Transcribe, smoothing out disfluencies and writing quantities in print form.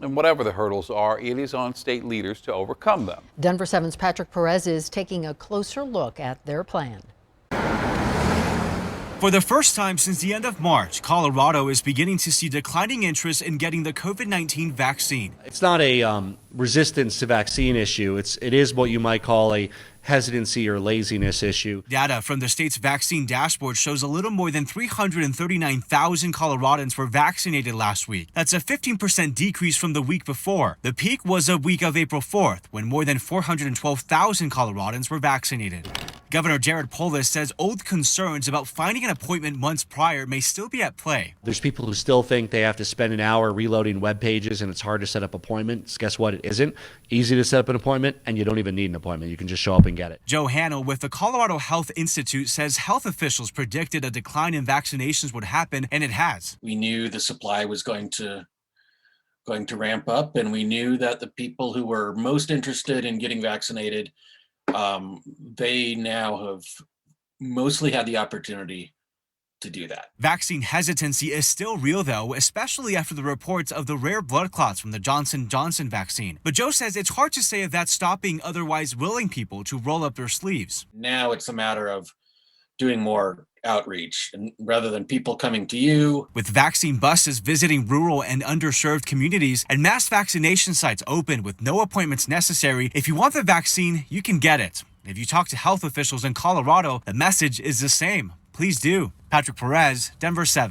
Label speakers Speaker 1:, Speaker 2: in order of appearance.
Speaker 1: And whatever the hurdles are, it is on state leaders to overcome them.
Speaker 2: Denver 7's Patrick Perez is taking a closer look at their plan.
Speaker 3: For the first time since the end of March, Colorado is beginning to see declining interest in getting the COVID-19 vaccine.
Speaker 4: It's not a resistance to vaccine issue. It is what you might call a hesitancy or laziness issue.
Speaker 3: Data from the state's vaccine dashboard shows a little more than 339,000 Coloradans were vaccinated last week. That's a 15% decrease from the week before. The peak was a week of April 4th, when more than 412,000 Coloradans were vaccinated. Governor Jared Polis says old concerns about finding an appointment months prior may still be at play.
Speaker 4: There's people who still think they have to spend an hour reloading web pages and it's hard to set up appointments. Guess what? It isn't. Easy to set up an appointment, and you don't even need an appointment. You can just show up and get it.
Speaker 3: Joe Hanel with the Colorado Health Institute says health officials predicted a decline in vaccinations would happen, and it has.
Speaker 5: We knew the supply was going to ramp up, and we knew that the people who were most interested in getting vaccinated, they now have mostly had the opportunity to do that.
Speaker 3: Vaccine hesitancy is still real, though, especially after the reports of the rare blood clots from the Johnson & Johnson vaccine. But Joe says it's hard to say if that's stopping otherwise willing people to roll up their sleeves.
Speaker 5: Now it's a matter of doing more outreach, and rather than people coming to you.
Speaker 3: With vaccine buses visiting rural and underserved communities and mass vaccination sites open with no appointments necessary, if you want the vaccine, you can get it. If you talk to health officials in Colorado, the message is the same. Please do. Patrick Perez, Denver 7.